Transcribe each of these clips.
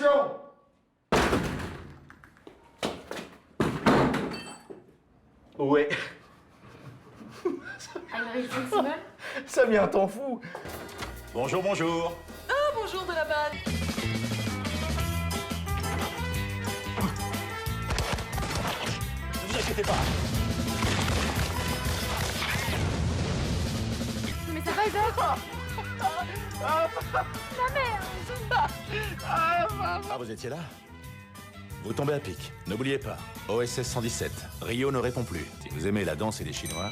Action! Ouais. Heinrich von Simmel. Samir, t'en fous. Bonjour, bonjour. Ah, bonjour de la balle. Ne vous inquiétez pas. Mais ça va, Isaac? Ma mère. Ah, vous étiez là? Vous tombez à pic. N'oubliez pas, OSS 117, Rio ne répond plus. Si vous aimez la danse et les Chinois,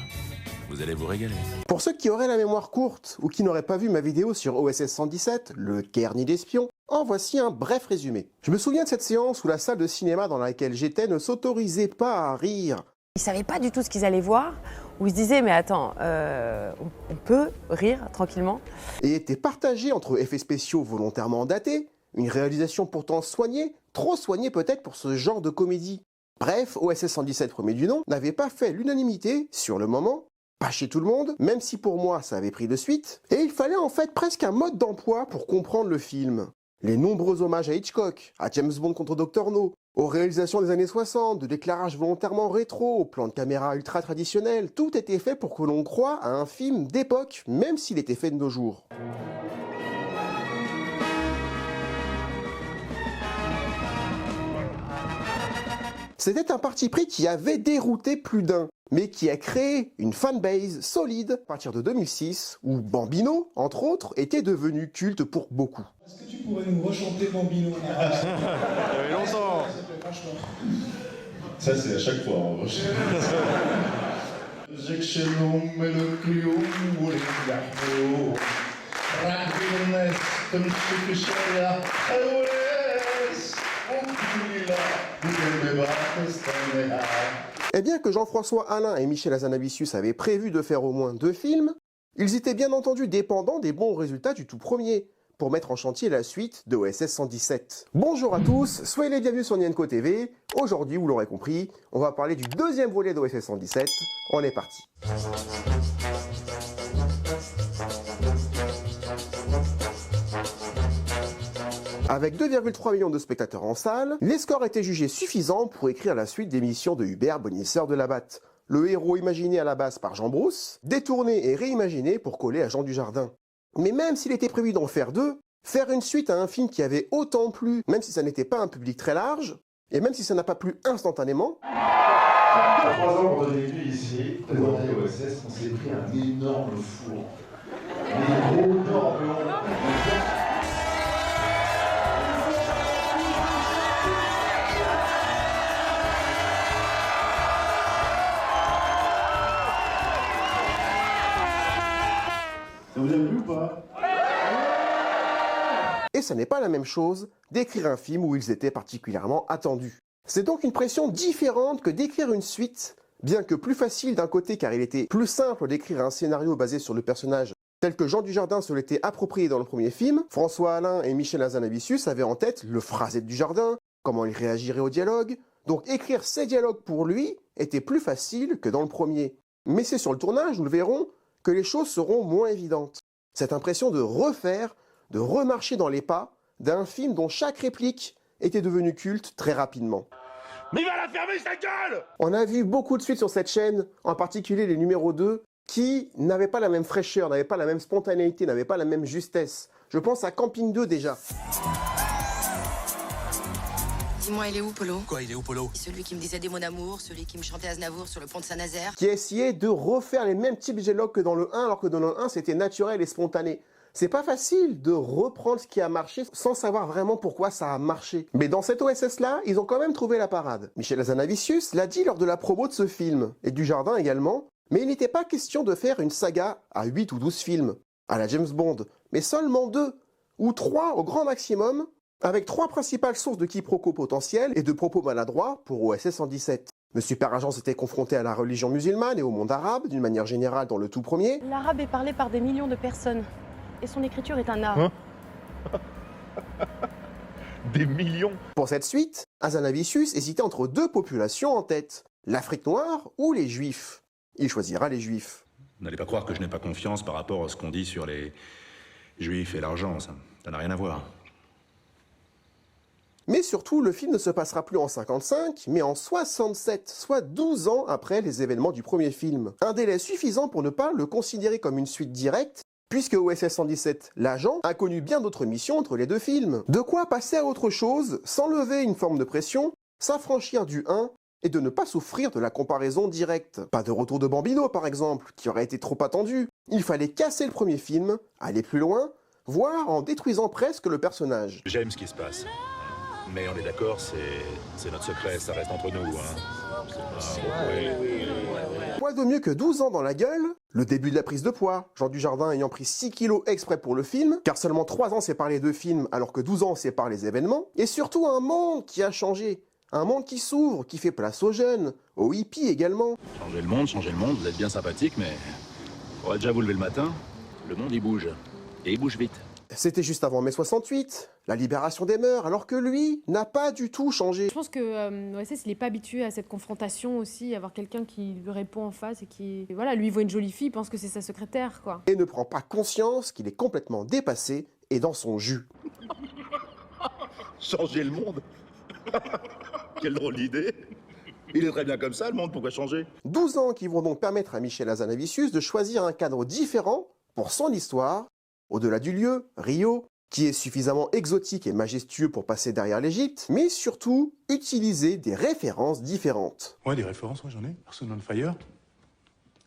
vous allez vous régaler. Pour ceux qui auraient la mémoire courte ou qui n'auraient pas vu ma vidéo sur OSS 117, le Cairn d'espion, en voici un bref résumé. Je me souviens de cette séance où la salle de cinéma dans laquelle j'étais ne s'autorisait pas à rire. Ils savaient pas du tout ce qu'ils allaient voir, où ils se disaient mais attends, on peut rire tranquillement. Et était partagé entre effets spéciaux volontairement datés, une réalisation pourtant soignée, trop soignée peut-être pour ce genre de comédie. Bref, OSS 117 premier du nom n'avait pas fait l'unanimité sur le moment, pas chez tout le monde, même si pour moi ça avait pris de suite, et il fallait en fait presque un mode d'emploi pour comprendre le film. Les nombreux hommages à Hitchcock, à James Bond contre Dr No, aux réalisations des années 60, de l'éclairage volontairement rétro, aux plans de caméra ultra traditionnels, tout était fait pour que l'on croie à un film d'époque, même s'il était fait de nos jours. C'était un parti pris qui avait dérouté plus d'un, mais qui a créé une fanbase solide à partir de 2006, où Bambino, entre autres, était devenu culte pour beaucoup. Est-ce que tu pourrais nous rechanter Bambino? Ça fait longtemps. Ça, c'est à chaque fois, en revanche. Et bien que Jean-François Alain et Michel Hazanavicius avaient prévu de faire au moins 2 films, ils étaient bien entendu dépendants des bons résultats du tout premier, pour mettre en chantier la suite de OSS 117. Bonjour à tous, soyez les bienvenus sur Nienko TV. Aujourd'hui, vous l'aurez compris, on va parler du deuxième volet d'OSS 117. On est parti. Avec 2,3 millions de spectateurs en salle, les scores étaient jugés suffisants pour écrire la suite des missions de Hubert Bonisseur de Labatte, le héros imaginé à la base par Jean Brousse, détourné et réimaginé pour coller à Jean Dujardin. Mais même s'il était prévu d'en faire 2, faire une suite à un film qui avait autant plu, même si ça n'était pas un public très large, et même si ça n'a pas plu instantanément... Il y a 3 ans, quand on est venu ici, présenter OSS, on s'est pris un énorme four. Des gros torpillons. Ça vous a plu ou pas? Et ça n'est pas la même chose d'écrire un film où ils étaient particulièrement attendus. C'est donc une pression différente que d'écrire une suite, bien que plus facile d'un côté car il était plus simple d'écrire un scénario basé sur le personnage tel que Jean Dujardin se l'était approprié dans le premier film. François Alain et Michel Hazanavicius avaient en tête le phrasé de Dujardin, comment il réagirait au dialogue, donc écrire ces dialogues pour lui était plus facile que dans le premier. Mais c'est sur le tournage, nous le verrons, que les choses seront moins évidentes. Cette impression de refaire, de remarcher dans les pas d'un film dont chaque réplique était devenue culte très rapidement. Mais il va la fermer sa gueule! On a vu beaucoup de suites sur cette chaîne, en particulier les numéros 2, qui n'avaient pas la même fraîcheur, n'avaient pas la même spontanéité, n'avaient pas la même justesse. Je pense à Camping 2 déjà. Dis-moi, il est où, Polo? Quoi, il est où, Polo? Celui qui me disait des mots d'amour, celui qui me chantait Aznavour sur le pont de Saint-Nazaire. Qui essayait de refaire les mêmes types de dialogues que dans le 1, alors que dans le 1, c'était naturel et spontané. C'est pas facile de reprendre ce qui a marché sans savoir vraiment pourquoi ça a marché. Mais dans cette OSS-là, ils ont quand même trouvé la parade. Michel Hazanavicius l'a dit lors de la promo de ce film, et Dujardin également, mais il n'était pas question de faire une saga à 8 ou 12 films, à la James Bond, mais seulement 2, ou 3 au grand maximum, avec 3 principales sources de quiproquos potentiels et de propos maladroits pour OSS 117. Monsieur Peragent s'était confronté à la religion musulmane et au monde arabe, d'une manière générale dans le tout premier. L'arabe est parlé par des millions de personnes, et son écriture est un art. Hein? Des millions. Pour cette suite, Hazanavicius hésitait entre 2 populations en tête, l'Afrique noire ou les Juifs. Il choisira les Juifs. N'allez pas croire que je n'ai pas confiance par rapport à ce qu'on dit sur les juifs et l'argent, ça n'a rien à voir. Mais surtout, le film ne se passera plus en 55, mais en 67, soit 12 ans après les événements du premier film. Un délai suffisant pour ne pas le considérer comme une suite directe, puisque OSS 117, l'agent, a connu bien d'autres missions entre les deux films. De quoi passer à autre chose, sans lever une forme de pression, s'affranchir du 1, et de ne pas souffrir de la comparaison directe. Pas de retour de Bambino, par exemple, qui aurait été trop attendu. Il fallait casser le premier film, aller plus loin, voire en détruisant presque le personnage. J'aime ce qui se passe. Mais on est d'accord, c'est notre secret, ça reste entre nous, Quoi de mieux que 12 ans dans la gueule? Le début de la prise de poids, Jean Dujardin ayant pris 6 kilos exprès pour le film, car seulement 3 ans séparent les deux films alors que 12 ans séparent les événements, et surtout un monde qui a changé. Un monde qui s'ouvre, qui fait place aux jeunes, aux hippies également. Changer le monde, vous êtes bien sympathique, mais... faudrait déjà vous lever le matin, le monde il bouge. Et il bouge vite. C'était juste avant mai 68, la libération des mœurs, alors que lui n'a pas du tout changé. Je pense que OSS, il n'est pas habitué à cette confrontation aussi, à avoir quelqu'un qui lui répond en face et qui... Et voilà, lui, il voit une jolie fille, il pense que c'est sa secrétaire, quoi. Et ne prend pas conscience qu'il est complètement dépassé et dans son jus. Changer le monde. Quelle drôle d'idée. Il est très bien comme ça, le monde, pourquoi changer? 12 ans qui vont donc permettre à Michel Hazanavicius de choisir un cadre différent pour son histoire, au-delà du lieu, Rio, qui est suffisamment exotique et majestueux pour passer derrière l'Égypte, mais surtout utiliser des références différentes. Ouais, des références, ouais, j'en ai. Person on Fire.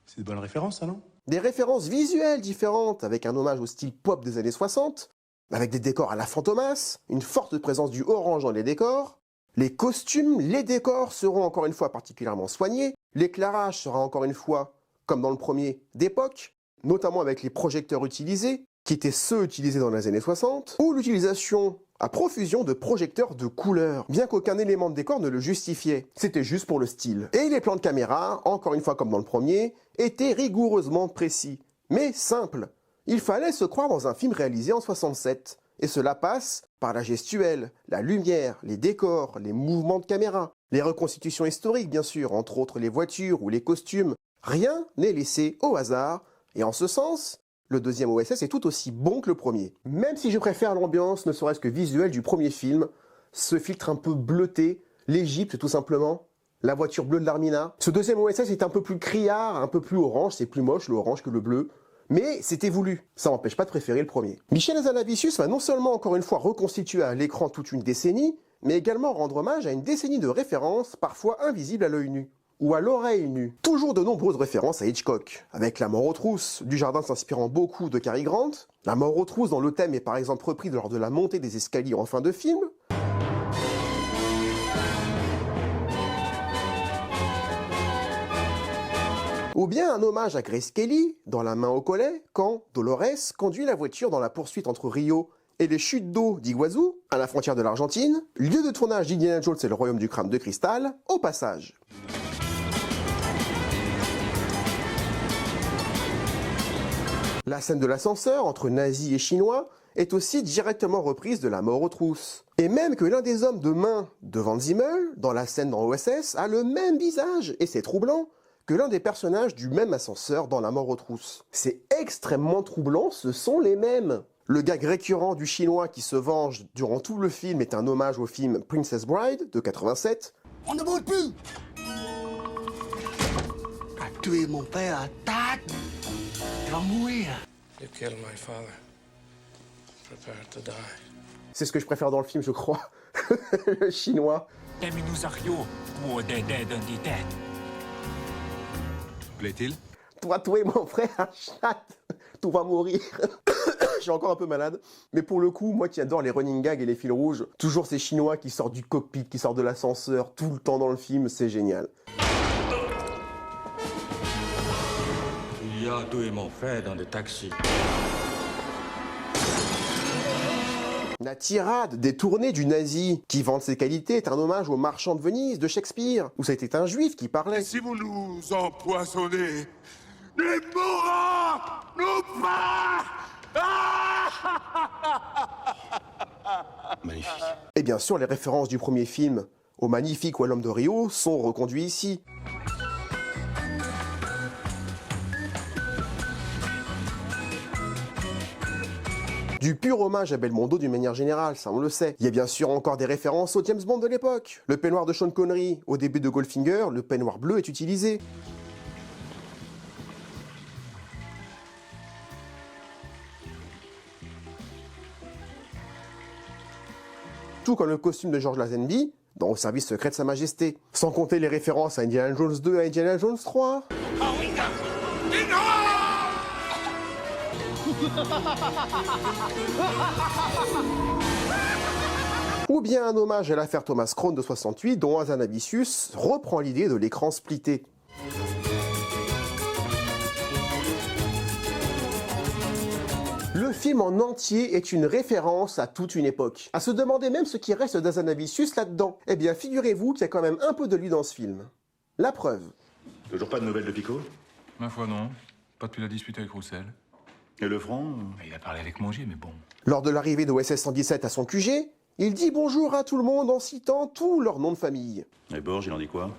C'est de bonnes références, ça, non? Des références visuelles différentes, avec un hommage au style pop des années 60, avec des décors à la Fantomas, une forte présence du orange dans les décors. Les costumes, les décors seront encore une fois particulièrement soignés. L'éclairage sera encore une fois, comme dans le premier, d'époque, notamment avec les projecteurs utilisés, qui étaient ceux utilisés dans les années 60, ou l'utilisation à profusion de projecteurs de couleur, bien qu'aucun élément de décor ne le justifiait. C'était juste pour le style. Et les plans de caméra, encore une fois comme dans le premier, étaient rigoureusement précis, mais simples. Il fallait se croire dans un film réalisé en 67. Et cela passe par la gestuelle, la lumière, les décors, les mouvements de caméra, les reconstitutions historiques bien sûr, entre autres les voitures ou les costumes. Rien n'est laissé au hasard, et en ce sens, le deuxième OSS est tout aussi bon que le premier. Même si je préfère l'ambiance, ne serait-ce que visuelle du premier film, ce filtre un peu bleuté, l'Égypte tout simplement, la voiture bleue de l'Armina. Ce deuxième OSS est un peu plus criard, un peu plus orange, c'est plus moche le orange que le bleu. Mais c'était voulu, ça n'empêche pas de préférer le premier. Michel Hazanavicius va non seulement encore une fois reconstituer à l'écran toute une décennie, mais également rendre hommage à une décennie de références parfois invisibles à l'œil nu, ou à l'oreille nue. Toujours de nombreuses références à Hitchcock, avec La mort aux trousses, Dujardin s'inspirant beaucoup de Cary Grant. La mort aux trousses dont le thème est par exemple repris lors de la montée des escaliers en fin de film. Ou bien un hommage à Grace Kelly, dans La main au collet, quand Dolores conduit la voiture dans la poursuite entre Rio et les chutes d'eau d'Iguazu, à la frontière de l'Argentine, lieu de tournage d'Indiana Jones et le royaume du crâne de cristal, au passage. La scène de l'ascenseur entre nazis et chinois est aussi directement reprise de La mort aux trousses. Et même que l'un des hommes de main de Van Zimmel, dans la scène dans OSS, a le même visage, et c'est troublant, que l'un des personnages du même ascenseur dans La mort aux trousses. C'est extrêmement troublant, ce sont les mêmes. Le gag récurrent du chinois qui se venge durant tout le film est un hommage au film Princess Bride de 87. On ne bouge plus! T'as tué mon père, tac! Tu vas mourir! You killed my father. Prepare to die. C'est ce que je préfère dans le film, je crois. Le chinois. Plaît-il? Tu vas tuer mon frère, chat! Tu vas mourir! Je suis encore un peu malade. Mais pour le coup, moi qui adore les running gags et les fils rouges, toujours ces Chinois qui sortent du cockpit, qui sortent de l'ascenseur, tout le temps dans le film, c'est génial. Il a tué mon frère dans le taxi. La tirade détournée du nazi qui vante ses qualités est un hommage au Marchand de Venise de Shakespeare, où c'était un juif qui parlait. Si vous nous empoisonnez, les mourants nous pas! Magnifique. Et bien sûr, les références du premier film au Magnifique ou à l'Homme de Rio sont reconduites ici. Du pur hommage à Belmondo d'une manière générale, ça on le sait. Il y a bien sûr encore des références au James Bond de l'époque. Le peignoir de Sean Connery, au début de Goldfinger, le peignoir bleu est utilisé. Tout comme le costume de George Lazenby dans Au service secret de Sa Majesté. Sans compter les références à Indiana Jones 2 et à Indiana Jones 3. Ou bien un hommage à l'affaire Thomas Crown de 68 dont Hazanavicius reprend l'idée de l'écran splitté. Le film en entier est une référence à toute une époque. À se demander même ce qui reste d'Hazanavicius là-dedans. Eh bien, figurez-vous qu'il y a quand même un peu de lui dans ce film. La preuve. Toujours pas de nouvelles de Pico? Ma foi, non. Pas depuis la dispute avec Roussel. Et le front? Il a parlé avec Mongier, mais bon. Lors de l'arrivée de OSS 117 à son QG, il dit bonjour à tout le monde en citant tous leurs noms de famille. Et Borges, il en dit quoi?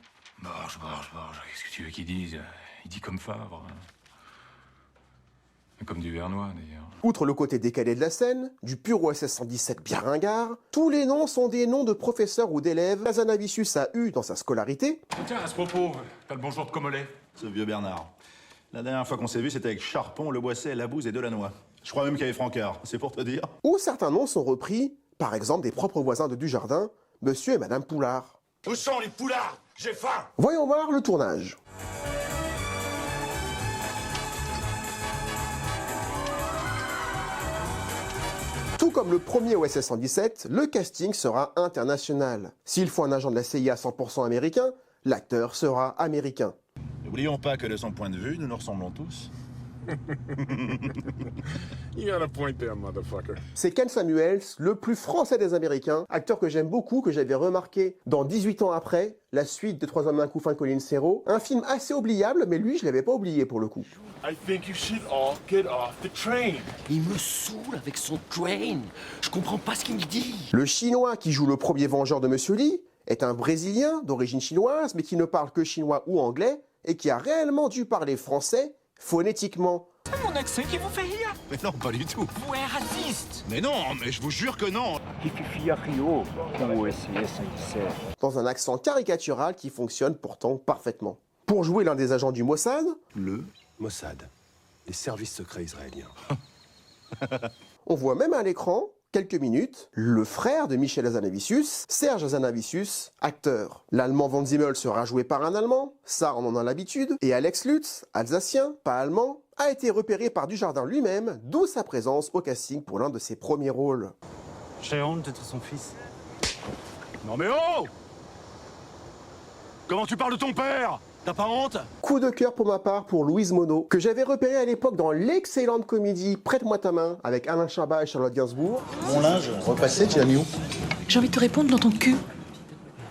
Borges. Qu'est-ce que tu veux qu'il dise? Il dit comme Favre. Comme du Vernois, d'ailleurs. Outre le côté décalé de la scène, du pur OSS 117 bien ringard, tous les noms sont des noms de professeurs ou d'élèves qu'Hazanavicius a eu dans sa scolarité. Tiens, à ce propos, t'as le bonjour de Comolet. Ce vieux Bernard. La dernière fois qu'on s'est vu, c'était avec Charpon, Le Boisset, Labouze et Delannoy. Je crois même qu'il y avait Francard, c'est pour te dire. Ou certains noms sont repris, par exemple des propres voisins de Dujardin, Monsieur et Madame Poulard. Où sont les poulards? J'ai faim! Voyons voir le tournage. Tout comme le premier OSS 117, le casting sera international. S'il faut un agent de la CIA 100% américain, l'acteur sera américain. N'oublions pas que de son point de vue, nous nous ressemblons tous. You got a point there, motherfucker. C'est Ken Samuels, le plus français des Américains, acteur que j'aime beaucoup, que j'avais remarqué dans 18 ans après, la suite de 3 hommes d'un coup fin de Colin Serrault. Un film assez oubliable, mais lui, je l'avais pas oublié pour le coup. I think you should all get off the train. Il me saoule avec son train. Je comprends pas ce qu'il me dit. Le Chinois qui joue le premier Vengeur de Monsieur Lee est un Brésilien d'origine chinoise, mais qui ne parle que chinois ou anglais, et qui a réellement dû parler français phonétiquement. C'est mon accent qui vous fait rire? Mais non, pas du tout. Vous êtes raciste? Mais non, mais je vous jure que non. Dans un accent caricatural qui fonctionne pourtant parfaitement. Pour jouer l'un des agents du Mossad, le Mossad, les services secrets israéliens. On voit même à l'écran, quelques minutes, le frère de Michel Hazanavicius, Serge Hazanavicius, acteur. L'allemand Von Zimmel sera joué par un Allemand, ça on en a l'habitude, et Alex Lutz, alsacien, pas allemand, a été repéré par Dujardin lui-même, d'où sa présence au casting pour l'un de ses premiers rôles. J'ai honte d'être son fils. Non mais oh! Comment tu parles de ton père? T'as pas honte? Coup de cœur pour ma part pour Louise Monod, que j'avais repéré à l'époque dans l'excellente comédie Prête-moi ta main avec Alain Chabat et Charlotte Gainsbourg. Mon linge, repassé, tu l'as mis où? J'ai envie de te répondre dans ton cul.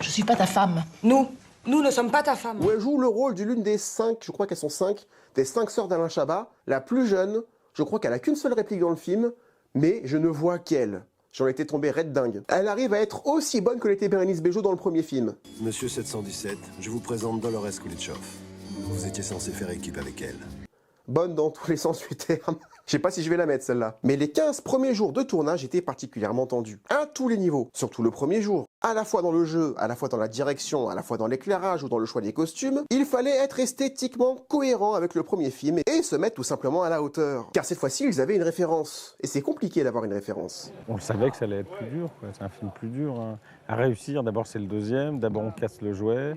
Je suis pas ta femme. Nous ne sommes pas ta femme. Où elle joue le rôle d'une des 5, je crois qu'elles sont 5, des 5 sœurs d'Alain Chabat, la plus jeune. Je crois qu'elle a qu'une seule réplique dans le film, mais je ne vois qu'elle. J'en étais tombé raide dingue. Elle arrive à être aussi bonne que l'était Bérénice Bejo dans le premier film. Monsieur 717, je vous présente Dolores Kulitschov. Vous étiez censé faire équipe avec elle. Bonne dans tous les sens du terme. Je sais pas si je vais la mettre celle-là. Mais les 15 premiers jours de tournage étaient particulièrement tendus. À tous les niveaux. Surtout le premier jour. À la fois dans le jeu, à la fois dans la direction, à la fois dans l'éclairage ou dans le choix des costumes, il fallait être esthétiquement cohérent avec le premier film et se mettre tout simplement à la hauteur. Car cette fois-ci, ils avaient une référence. Et c'est compliqué d'avoir une référence. On le savait que ça allait être plus dur, quoi. C'est un film plus dur à réussir. D'abord, c'est le deuxième. D'abord, on casse le jouet.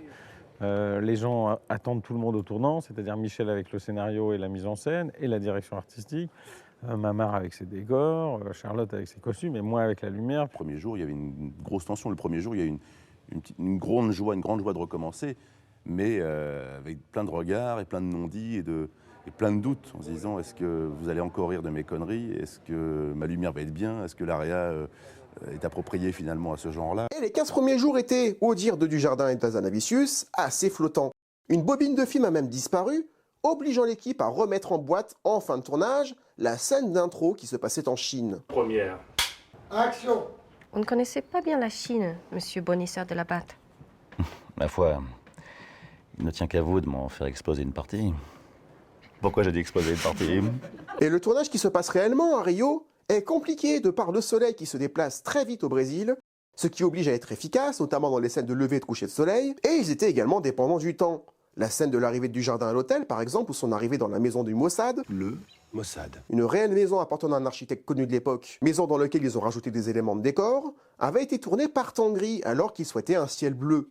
Les gens attendent tout le monde au tournant, c'est-à-dire Michel avec le scénario et la mise en scène, et la direction artistique, Mamar avec ses décors, Charlotte avec ses costumes, et moi avec la lumière. Le premier jour, il y avait une grosse tension. Le premier jour, il y a eu une grande joie de recommencer, mais avec plein de regards et plein de non-dits et plein de doutes, en se disant, est-ce que vous allez encore rire de mes conneries? Est-ce que ma lumière va être bien? Est-ce que l'AREA est appropriée finalement à ce genre-là? Et les 15 premiers jours étaient, au dire de Dujardin et d'Hazanavicius, assez flottants. Une bobine de film a même disparu, obligeant l'équipe à remettre en boîte, en fin de tournage, la scène d'intro qui se passait en Chine. Première. Action! On ne connaissait pas bien la Chine, monsieur Bonisseur de la Batte. Ma foi, il ne tient qu'à vous de m'en faire exploser une partie. Pourquoi j'ai dit exploser une partie? Et le tournage qui se passe réellement à Rio est compliqué de par le soleil qui se déplace très vite au Brésil, ce qui oblige à être efficace, notamment dans les scènes de lever et de coucher de soleil, et ils étaient également dépendants du temps. La scène de l'arrivée du jardin à l'hôtel, par exemple, ou son arrivée dans la maison du Mossad. Le Mossad. Une réelle maison appartenant à un architecte connu de l'époque, maison dans laquelle ils ont rajouté des éléments de décor, avait été tournée par temps gris alors qu'ils souhaitaient un ciel bleu.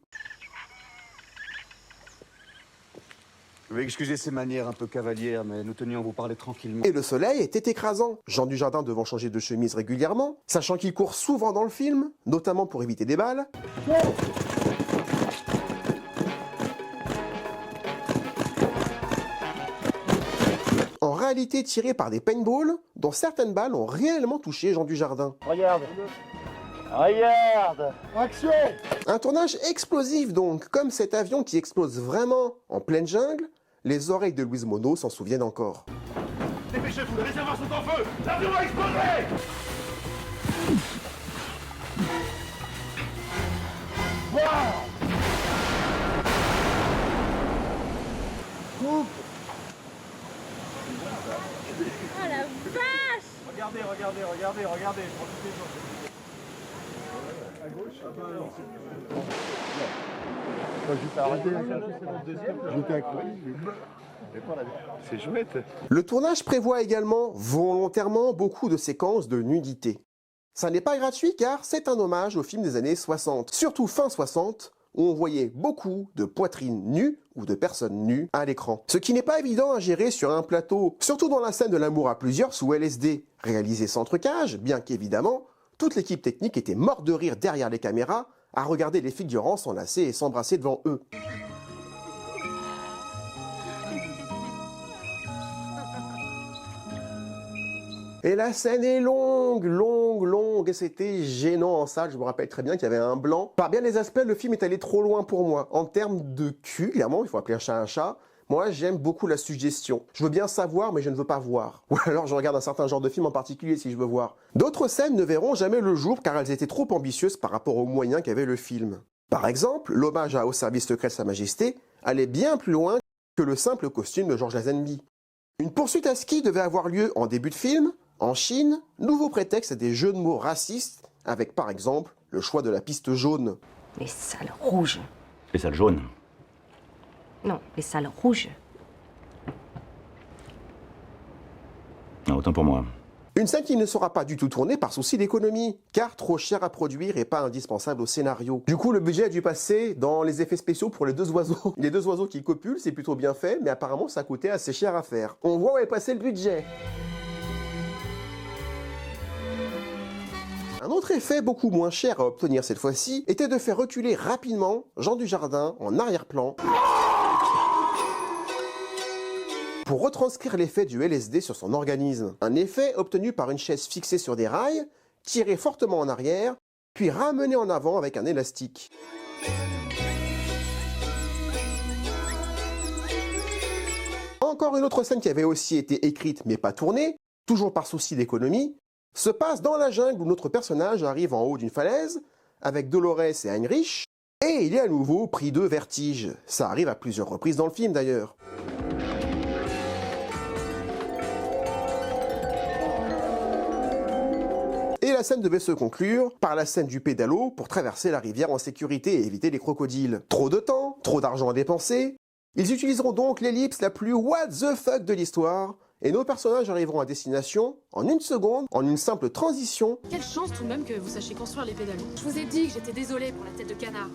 Veuillez excuser ces manières un peu cavalières, mais nous tenions à vous parler tranquillement. Et le soleil était écrasant. Jean Dujardin devant changer de chemise régulièrement, sachant qu'il court souvent dans le film, notamment pour éviter des balles. En réalité tiré par des paintballs, dont certaines balles ont réellement touché Jean Dujardin. Regarde. Regarde. Action. Un tournage explosif donc, comme cet avion qui explose vraiment en pleine jungle. Les oreilles de Louise Monod s'en souviennent encore. Dépêchez-vous, les réservoirs sont en feu. L'avion va exploser. Oh la vache! Regardez, profitez-en. À gauche, C'est chouette. Le tournage prévoit également, volontairement, beaucoup de séquences de nudité. Ça n'est pas gratuit car c'est un hommage au film des années 60, surtout fin 60, où on voyait beaucoup de poitrines nues ou de personnes nues à l'écran. Ce qui n'est pas évident à gérer sur un plateau, surtout dans la scène de l'amour à plusieurs sous LSD, réalisée sans trucage, bien qu'évidemment, toute l'équipe technique était morte de rire derrière les caméras à regarder les figurants s'enlacer et s'embrasser devant eux. Et la scène est longue, et c'était gênant en salle, je me rappelle très bien qu'il y avait un blanc. Par bien les aspects, le film est allé trop loin pour moi. En termes de cul, clairement, il faut appeler un chat un chat, moi j'aime beaucoup la suggestion. Je veux bien savoir, mais je ne veux pas voir. Ou alors je regarde un certain genre de film en particulier si je veux voir. D'autres scènes ne verront jamais le jour car elles étaient trop ambitieuses par rapport aux moyens qu'avait le film. Par exemple, l'hommage Au service secret de Sa Majesté allait bien plus loin que le simple costume de Georges Lazenby. Une poursuite à ski devait avoir lieu en début de film. En Chine, nouveau prétexte à des jeux de mots racistes, avec par exemple le choix de la piste jaune. Les salles rouges. Les salles jaunes. Non, les salles rouges. Ah, autant pour moi. Une scène qui ne sera pas du tout tournée par souci d'économie, car trop cher à produire et pas indispensable au scénario. Du coup, le budget a dû passer dans les effets spéciaux pour les deux oiseaux. Les deux oiseaux qui copulent, c'est plutôt bien fait, mais apparemment ça coûtait assez cher à faire. On voit où est passé le budget. Un autre effet beaucoup moins cher à obtenir cette fois-ci était de faire reculer rapidement Jean Dujardin en arrière-plan pour retranscrire l'effet du LSD sur son organisme. Un effet obtenu par une chaise fixée sur des rails, tirée fortement en arrière, puis ramenée en avant avec un élastique. Encore une autre scène qui avait aussi été écrite mais pas tournée, toujours par souci d'économie, se passe dans la jungle où notre personnage arrive en haut d'une falaise, avec Dolores et Heinrich, et il est à nouveau pris de vertige. Ça arrive à plusieurs reprises dans le film d'ailleurs. Et la scène devait se conclure par la scène du pédalo pour traverser la rivière en sécurité et éviter les crocodiles. Trop de temps, trop d'argent à dépenser. Ils utiliseront donc l'ellipse la plus what the fuck de l'histoire, et nos personnages arriveront à destination en une seconde, en une simple transition. Quelle chance tout de même que vous sachiez construire les pédalos. Je vous ai dit que j'étais désolée pour la tête de canard.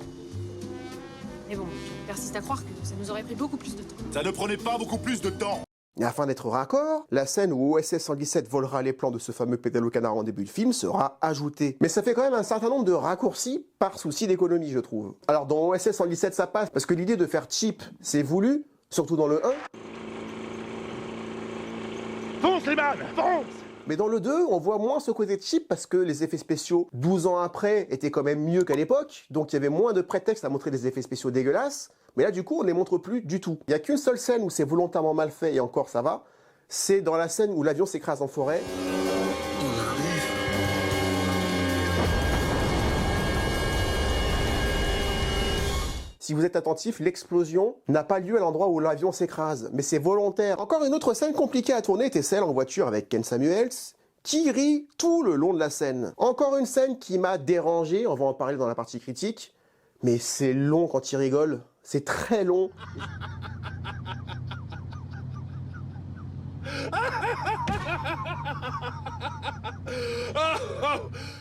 Mais bon, je persiste à croire que ça nous aurait pris beaucoup plus de temps. Ça ne prenait pas beaucoup plus de temps. Et afin d'être raccord, la scène où OSS 117 volera les plans de ce fameux pédalo canard en début de film sera ajoutée. Mais ça fait quand même un certain nombre de raccourcis par souci d'économie, je trouve. Alors dans OSS 117 ça passe, parce que l'idée de faire cheap, c'est voulu, surtout dans le 1. Fonce les man, fonce! Mais dans le 2, on voit moins ce côté cheap parce que les effets spéciaux, 12 ans après, étaient quand même mieux qu'à l'époque, donc il y avait moins de prétextes à montrer des effets spéciaux dégueulasses, mais là du coup on ne les montre plus du tout. Il n'y a qu'une seule scène où c'est volontairement mal fait, et encore ça va, c'est dans la scène où l'avion s'écrase en forêt. Si vous êtes attentif, l'explosion n'a pas lieu à l'endroit où l'avion s'écrase, mais c'est volontaire. Encore une autre scène compliquée à tourner était celle en voiture avec Ken Samuels, qui rit tout le long de la scène. Encore une scène qui m'a dérangé, on va en parler dans la partie critique, mais c'est long quand il rigole, c'est très long.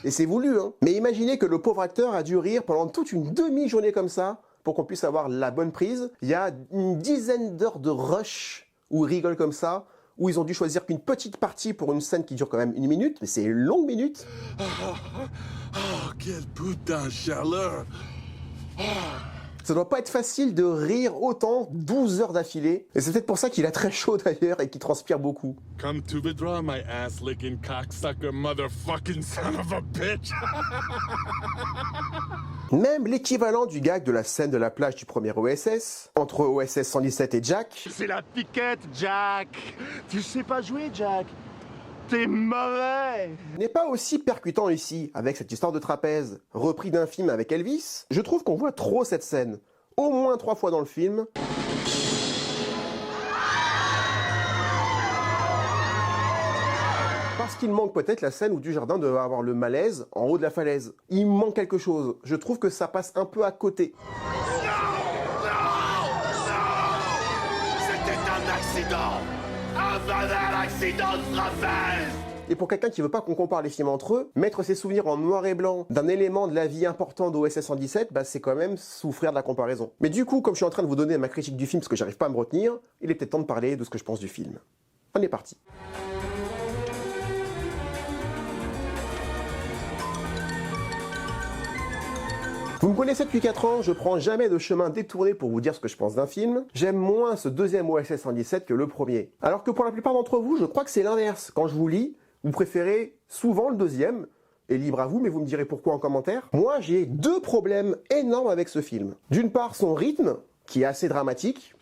Et c'est voulu, hein. Mais imaginez que le pauvre acteur a dû rire pendant toute une demi-journée comme ça, pour qu'on puisse avoir la bonne prise. Il y a une dizaine d'heures de rush où il rigole comme ça, où ils ont dû choisir qu'une petite partie pour une scène qui dure quand même 1 minute, mais c'est une longue minute. Oh, quelle putain de chaleur! Ça doit pas être facile de rire autant 12 heures d'affilée. Et c'est peut-être pour ça qu'il a très chaud d'ailleurs et qu'il transpire beaucoup. Come to withdraw my ass-licking cocksucker motherfucking son of a bitch! Même l'équivalent du gag de la scène de la plage du premier OSS, entre OSS 117 et Jack. C'est la piquette, Jack. Tu sais pas jouer, Jack. T'es mauvais. N'est pas aussi percutant ici, avec cette histoire de trapèze, repris d'un film avec Elvis. Je trouve qu'on voit trop cette scène, au moins 3 fois dans le film. Parce qu'il manque peut-être la scène où Dujardin devait avoir le malaise en haut de la falaise. Il manque quelque chose. Je trouve que ça passe un peu à côté. C'était un accident. Un banal accident de trapèze. Et pour quelqu'un qui veut pas qu'on compare les films entre eux, mettre ses souvenirs en noir et blanc d'un élément de la vie important d'OSS 117, bah c'est quand même souffrir de la comparaison. Mais du coup, comme je suis en train de vous donner ma critique du film parce que j'arrive pas à me retenir, il est peut-être temps de parler de ce que je pense du film. On est parti. Vous me connaissez depuis 4 ans, je prends jamais de chemin détourné pour vous dire ce que je pense d'un film. J'aime moins ce deuxième OSS 117 que le premier. Alors que pour la plupart d'entre vous, je crois que c'est l'inverse. Quand je vous lis, vous préférez souvent le deuxième, et libre à vous, mais vous me direz pourquoi en commentaire. Moi, j'ai 2 problèmes énormes avec ce film. D'une part, son rythme, qui est assez dramatique.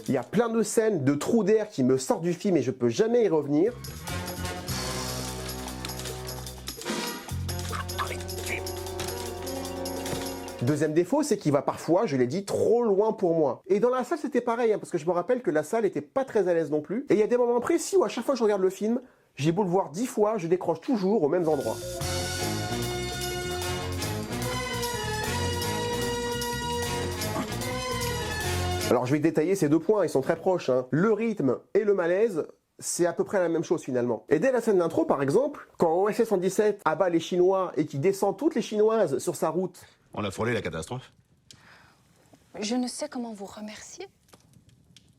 Il y a plein de scènes, de trous d'air qui me sortent du film et je peux jamais y revenir. Deuxième défaut, c'est qu'il va parfois, je l'ai dit, trop loin pour moi. Et dans la salle, c'était pareil, hein, parce que je me rappelle que la salle était pas très à l'aise non plus. Et il y a des moments précis où à chaque fois que je regarde le film, j'ai beau le voir 10 fois, je décroche toujours aux mêmes endroits. Alors je vais détailler ces 2 points, ils sont très proches, hein. Le rythme et le malaise, c'est à peu près la même chose finalement. Et dès la scène d'intro par exemple, quand OSS 117 abat les Chinois et qu'il descend toutes les Chinoises sur sa route. On a frôlé la catastrophe. Je ne sais comment vous remercier.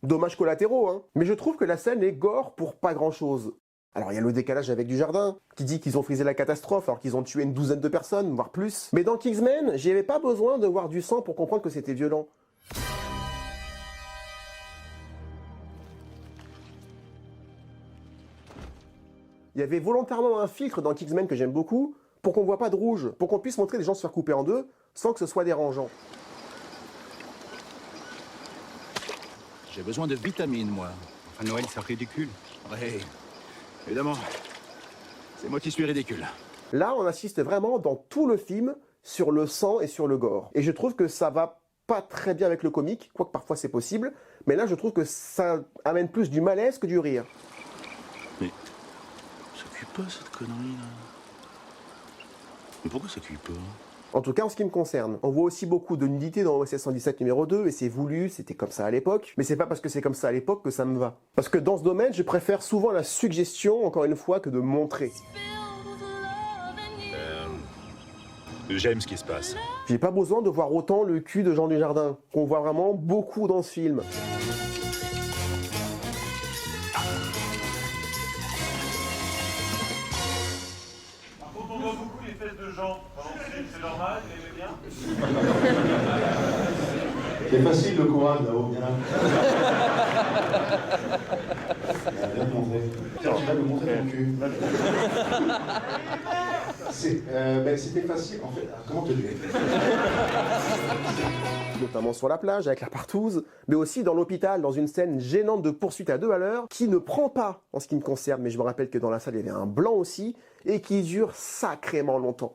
Dommages collatéraux, hein. Mais je trouve que la scène est gore pour pas grand chose. Alors il y a le décalage avec Dujardin, qui dit qu'ils ont frisé la catastrophe alors qu'ils ont tué une douzaine de personnes, voire plus. Mais dans Kingsman, j'avais pas besoin de voir du sang pour comprendre que c'était violent. Il y avait volontairement un filtre dans Kingsman que j'aime beaucoup, pour qu'on voit pas de rouge, pour qu'on puisse montrer des gens se faire couper en 2, sans que ce soit dérangeant. J'ai besoin de vitamines, moi. Enfin, Noël, c'est ridicule. Oui, évidemment. C'est moi qui suis ridicule. Là, on assiste vraiment dans tout le film sur le sang et sur le gore. Et je trouve que ça va pas très bien avec le comique, quoique parfois c'est possible, mais là je trouve que ça amène plus du malaise que du rire. Mais ça cuit pas cette connerie là. Mais pourquoi ça cuit pas? En tout cas, en ce qui me concerne, on voit aussi beaucoup de nudité dans OSS 117 numéro 2, et c'est voulu, c'était comme ça à l'époque, mais c'est pas parce que c'est comme ça à l'époque que ça me va. Parce que dans ce domaine, je préfère souvent la suggestion, encore une fois, que de montrer. J'aime ce qui se passe. J'ai pas besoin de voir autant le cul de Jean Dujardin, qu'on voit vraiment beaucoup dans ce film. Par contre, on voit beaucoup les fesses de Jean. C'est normal, vous aimez bien? C'est facile le courage là-haut, viens là. Viens te montrer. Tiens, tu vas me montrer ton cul. C'était facile, en fait. Comment te dire? Notamment sur la plage avec la partouze, mais aussi dans l'hôpital, dans une scène gênante de poursuite à 2 à l'heure, qui ne prend pas en ce qui me concerne, mais je me rappelle que dans la salle il y avait un blanc aussi, et qui dure sacrément longtemps.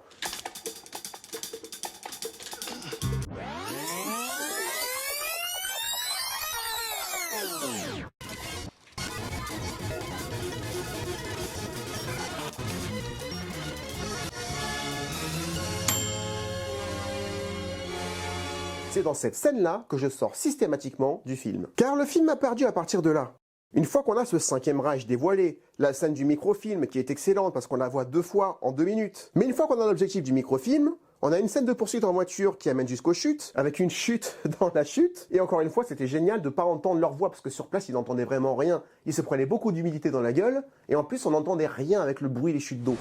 c'est dans cette scène-là que je sors systématiquement du film. Car le film m'a perdu à partir de là. Une fois qu'on a ce 5e Reich dévoilé, la scène du microfilm qui est excellente parce qu'on la voit 2 fois en 2 minutes. Mais une fois qu'on a l'objectif du microfilm, on a une scène de poursuite en voiture qui amène jusqu'aux chutes, avec une chute dans la chute. Et encore une fois, c'était génial de ne pas entendre leur voix, parce que sur place, ils n'entendaient vraiment rien. Ils se prenaient beaucoup d'humidité dans la gueule, et en plus, on n'entendait rien avec le bruit des chutes d'eau.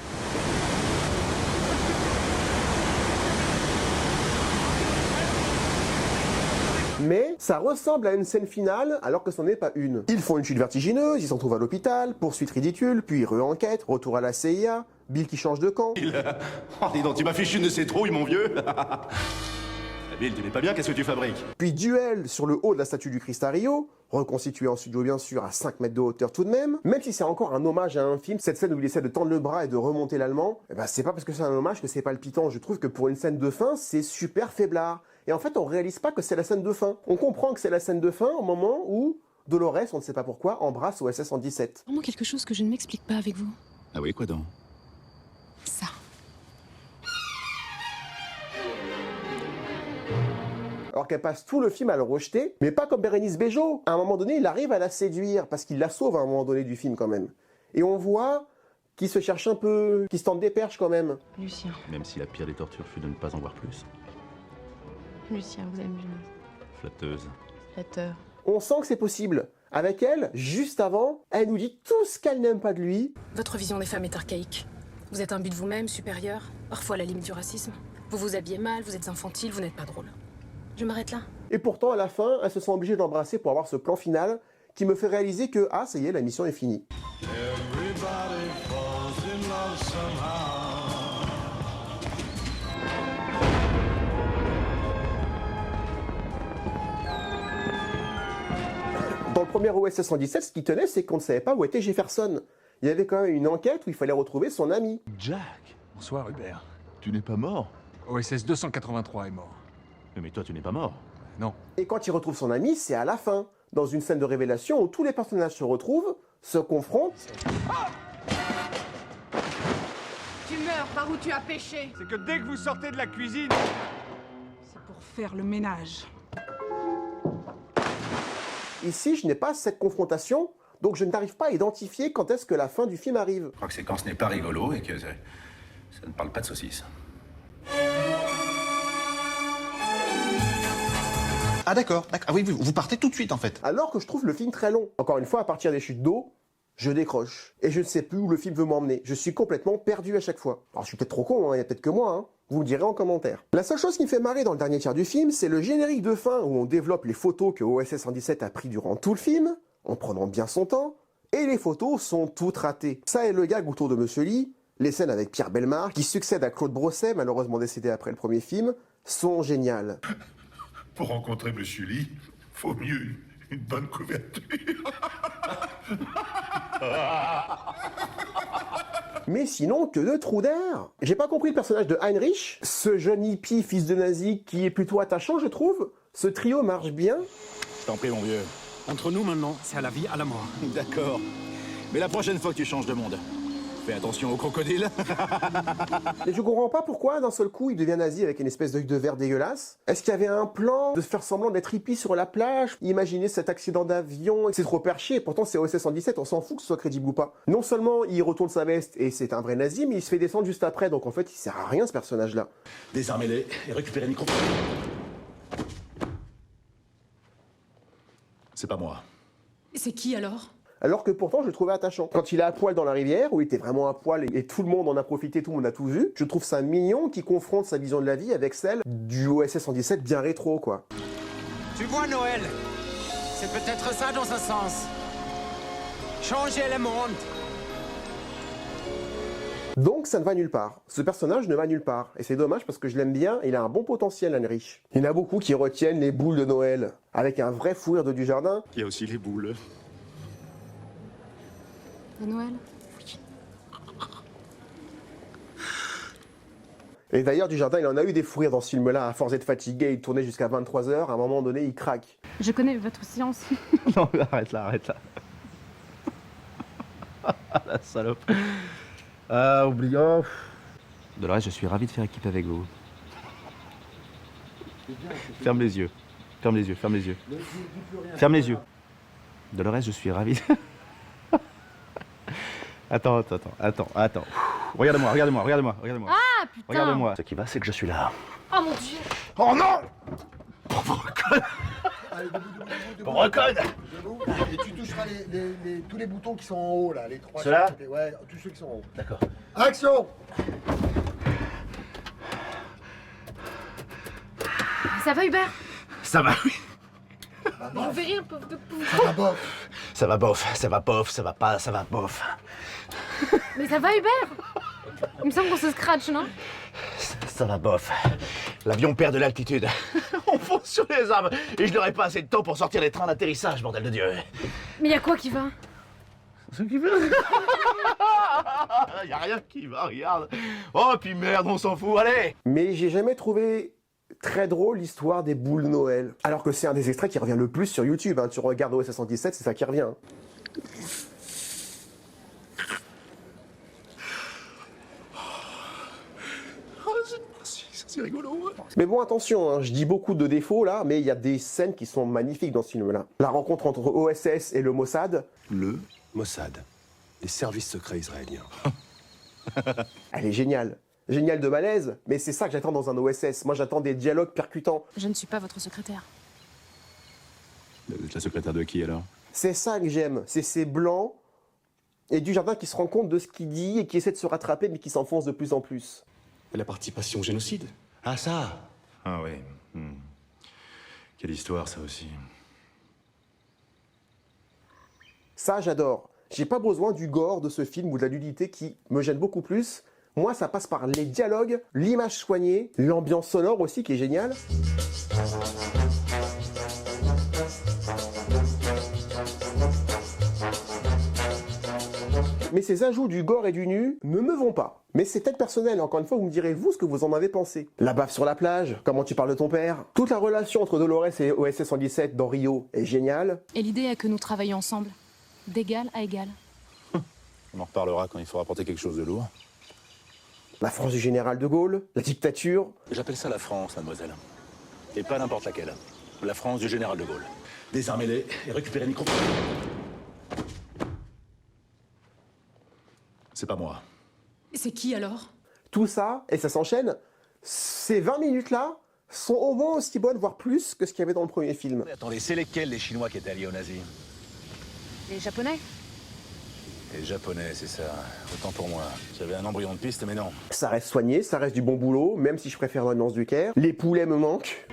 Mais ça ressemble à une scène finale alors que ce n'en est pas une. Ils font une chute vertigineuse, ils s'en trouvent à l'hôpital, poursuite ridicule, puis re-enquête, retour à la CIA, Bill qui change de camp. Oh, dis donc, tu m'as fichu une de ces trouilles, mon vieux. Bill, tu n'es pas bien, qu'est-ce que tu fabriques? Puis duel sur le haut de la statue du Christ à Rio, reconstitué en studio bien sûr à 5 mètres de hauteur tout de même. Même si c'est encore un hommage à un film, cette scène où il essaie de tendre le bras et de remonter l'allemand, eh ben c'est pas parce que c'est un hommage que c'est palpitant. Je trouve que pour une scène de fin, c'est super faiblard. Et en fait, on réalise pas que c'est la scène de fin. On comprend que c'est la scène de fin au moment où Dolores, on ne sait pas pourquoi, embrasse OSS 117. Vraiment quelque chose que je ne m'explique pas avec vous. Ah oui, quoi donc? Ça. Alors qu'elle passe tout le film à le rejeter, mais pas comme Bérénice Bejo. À un moment donné, il arrive à la séduire, parce qu'il la sauve à un moment donné du film quand même. Et on voit qu'il se cherche un peu, qu'il se tente des perches quand même. Lucien. Même si la pire des tortures fut de ne pas en voir plus. Lucien, vous allez me gêner. Flatteuse. Flatteur. On sent que c'est possible. Avec elle, juste avant, elle nous dit tout ce qu'elle n'aime pas de lui. Votre vision des femmes est archaïque. Vous êtes imbu de vous-même, supérieur, parfois à la limite du racisme. Vous vous habillez mal, vous êtes infantile, vous n'êtes pas drôle. Je m'arrête là. Et pourtant, à la fin, elle se sent obligée d'embrasser pour avoir ce plan final qui me fait réaliser que, ah, ça y est, la mission est finie. Dans le premier OSS 117, ce qui tenait, c'est qu'on ne savait pas où était Jefferson. Il y avait quand même une enquête où il fallait retrouver son ami. Jack. Bonsoir, Hubert. Tu n'es pas mort? OSS 283 est mort. Mais toi, tu n'es pas mort. Non. Et quand il retrouve son ami, c'est à la fin, dans une scène de révélation où tous les personnages se retrouvent, se confrontent. Tu meurs par où tu as péché. C'est que dès que vous sortez de la cuisine, c'est pour faire le ménage. Ici, je n'ai pas cette confrontation, donc je n'arrive pas à identifier quand est-ce que la fin du film arrive. Je crois que c'est quand ce n'est pas rigolo et que ça ne parle pas de saucisse. Ah d'accord. Ah oui, vous partez tout de suite en fait. Alors que je trouve le film très long. Encore une fois, à partir des chutes d'eau, je décroche. Et je ne sais plus où le film veut m'emmener. Je suis complètement perdu à chaque fois. Alors je suis peut-être trop con, il y a peut-être que moi, hein. Vous me direz en commentaire. La seule chose qui me fait marrer dans le dernier tiers du film, c'est le générique de fin où on développe les photos que OSS 117 a pris durant tout le film, en prenant bien son temps, et les photos sont toutes ratées. Ça et le gag autour de Monsieur Lee, les scènes avec Pierre Bellemare, qui succède à Claude Brosset, malheureusement décédé après le premier film, sont géniales. Pour rencontrer Monsieur Lee, faut mieux une bonne couverture. Mais sinon, que de trous d'air. J'ai pas compris le personnage de Heinrich, ce jeune hippie fils de nazi qui est plutôt attachant, je trouve. Ce trio marche bien. Je t'en prie, mon vieux. Entre nous maintenant, c'est à la vie, à la mort. D'accord. Mais la prochaine fois que tu changes de monde, fais attention aux crocodiles. Et je comprends pas pourquoi, d'un seul coup, il devient nazi avec une espèce d'œil de verre dégueulasse. Est-ce qu'il y avait un plan de faire semblant d'être hippie sur la plage? Imaginez cet accident d'avion, c'est trop perché, pourtant c'est OSS 117, on s'en fout que ce soit crédible ou pas. Non seulement il retourne sa veste et c'est un vrai nazi, mais il se fait descendre juste après, donc en fait il sert à rien ce personnage-là. Désarmez-les et récupérez le microphone. C'est pas moi. C'est qui alors? Alors que pourtant je le trouvais attachant. Quand il est à poil dans la rivière, où il était vraiment à poil et tout le monde en a profité, tout le monde a tout vu, je trouve ça mignon qui confronte sa vision de la vie avec celle du OSS 117 bien rétro, quoi. Tu vois, Noël, c'est peut-être ça dans un sens. Changer le monde. Donc ça ne va nulle part. Ce personnage ne va nulle part. Et c'est dommage parce que je l'aime bien, il a un bon potentiel, Heinrich. Il y en a beaucoup qui retiennent les boules de Noël, avec un vrai fou rire de Dujardin. Il y a aussi les boules. De Noël? Et d'ailleurs, Dujardin, il en a eu des fous rires dans ce film-là. À force d'être fatigué, il tournait jusqu'à 23h. À un moment donné, il craque. Je connais votre science. Non, arrête là, arrête là. La salope. Oubliant. Dolores, je suis ravi de faire équipe avec vous. Ferme les yeux. Ferme les yeux, ferme les yeux. Ferme les yeux. Dolores, je suis ravi. Attends. Regarde-moi. Ah, putain. Regarde-moi. Ce qui va, c'est que je suis là. Oh mon Dieu. Oh non! Pauvre conne. Et tu toucheras tous les boutons qui sont en haut, là, les trois. Ceux-là? Ouais, tous ceux qui sont en haut. D'accord. Action! Ça va, Hubert? Ça va, oui. On fait rire, pauvre. Ça va bof. Ça va bof, ça va bof, ça va pas, ça va bof. Mais ça va, Hubert? Il me semble qu'on se scratch, non? Ça va bof. L'avion perd de l'altitude. On fonce sur les arbres et je n'aurai pas assez de temps pour sortir les trains d'atterrissage, bordel de Dieu. Mais y a quoi qui va? Ce qui va. Y a rien qui va, regarde. Oh, puis merde, on s'en fout, allez. Mais j'ai jamais trouvé très drôle l'histoire des boules Noël. Alors que c'est un des extraits qui revient le plus sur YouTube. Hein. Tu regardes OSS 117, c'est ça qui revient. C'est rigolo. Mais bon, attention, hein, je dis beaucoup de défauts là, mais il y a des scènes qui sont magnifiques dans ce film-là. La rencontre entre OSS et le Mossad. Le Mossad, les services secrets israéliens. Elle est géniale. Géniale de malaise, mais c'est ça que j'attends dans un OSS. Moi, j'attends des dialogues percutants. Je ne suis pas votre secrétaire. Vous êtes la secrétaire de qui, alors? C'est ça que j'aime. C'est ces blancs et Dujardin qui se rend compte de ce qu'il dit et qui essaie de se rattraper, mais qui s'enfonce de plus en plus. La participation au génocide. Ah, ça. Ah oui. Quelle histoire, ça aussi. Ça, j'adore. J'ai pas besoin du gore de ce film ou de la nudité qui me gêne beaucoup plus. Moi, ça passe par les dialogues, l'image soignée, l'ambiance sonore aussi qui est géniale. Mais ces ajouts du gore et du nu ne me vont pas. Mais c'est peut-être personnel, encore une fois, vous me direz vous ce que vous en avez pensé. La baffe sur la plage, comment tu parles de ton père. Toute la relation entre Dolores et OSS 117 dans Rio est géniale. Et l'idée est que nous travaillions ensemble, d'égal à égal. On en reparlera quand il faudra porter quelque chose de lourd. La France du général de Gaulle, la dictature. J'appelle ça la France, mademoiselle. Et pas n'importe laquelle. La France du général de Gaulle. Désarmez-les et récupérez le micro. C'est pas moi. C'est qui alors? Tout ça, et ça s'enchaîne, ces 20 minutes-là sont au moins aussi bonnes, voire plus, que ce qu'il y avait dans le premier film. Attendez, c'est lesquels les Chinois qui étaient alliés aux nazis? Les Japonais? Les Japonais, c'est ça. Autant pour moi. J'avais un embryon de piste, mais non. Ça reste soigné, ça reste du bon boulot, même si je préfère l'ambiance du Caire. Les poulets me manquent.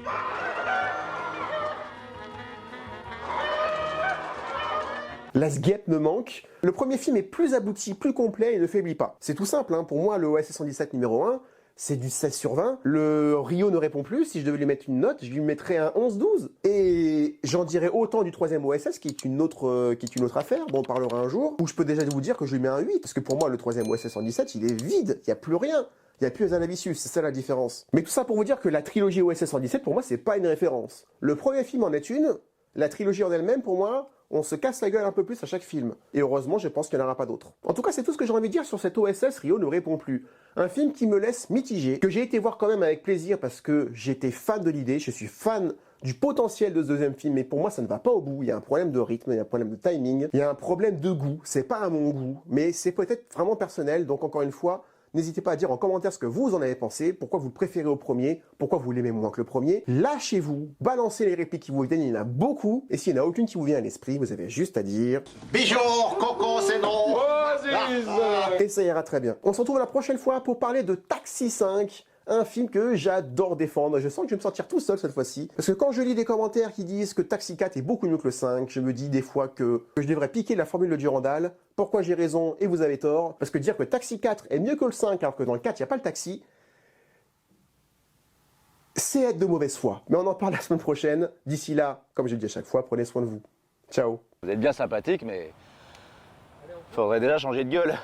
La sguette me manque. Le premier film est plus abouti, plus complet et ne faiblit pas. C'est tout simple, hein. Pour moi, le OSS 117 numéro 1, c'est du 16 sur 20. Le Rio ne répond plus. Si je devais lui mettre une note, je lui mettrais un 11-12. Et j'en dirais autant du troisième OSS, qui est une autre affaire, dont on parlera un jour, où je peux déjà vous dire que je lui mets un 8. Parce que pour moi, le troisième OSS 117, il est vide. Il n'y a plus rien. Il n'y a plus les Anavicius, c'est ça la différence. Mais tout ça pour vous dire que la trilogie OSS 117, pour moi, c'est pas une référence. Le premier film en est une. La trilogie en elle-même, pour moi, on se casse la gueule un peu plus à chaque film. Et heureusement, je pense qu'il n'y en aura pas d'autres. En tout cas, c'est tout ce que j'ai envie de dire sur cet OSS, Rio ne répond plus. Un film qui me laisse mitigé, que j'ai été voir quand même avec plaisir parce que j'étais fan de l'idée, je suis fan du potentiel de ce deuxième film, mais pour moi, ça ne va pas au bout. Il y a un problème de rythme, il y a un problème de timing, il y a un problème de goût. C'est pas à mon goût, mais c'est peut-être vraiment personnel, donc encore une fois, n'hésitez pas à dire en commentaire ce que vous en avez pensé, pourquoi vous le préférez au premier, pourquoi vous l'aimez moins que le premier. Lâchez-vous, balancez les répliques qui vous viennent, il y en a beaucoup, et s'il n'y en a aucune qui vous vient à l'esprit, vous avez juste à dire Bijou, Coco, c'est non. Et ça ira très bien. On se retrouve la prochaine fois pour parler de Taxi 5, un film que j'adore défendre. Je sens que je vais me sentir tout seul cette fois-ci. Parce que quand je lis des commentaires qui disent que Taxi 4 est beaucoup mieux que le 5, je me dis des fois que je devrais piquer la formule de Durandal. Pourquoi j'ai raison et vous avez tort? Parce que dire que Taxi 4 est mieux que le 5 alors que dans le 4 il n'y a pas le taxi, c'est être de mauvaise foi. Mais on en parle la semaine prochaine. D'ici là, comme je le dis à chaque fois, prenez soin de vous. Ciao. Vous êtes bien sympathique, mais faudrait déjà changer de gueule.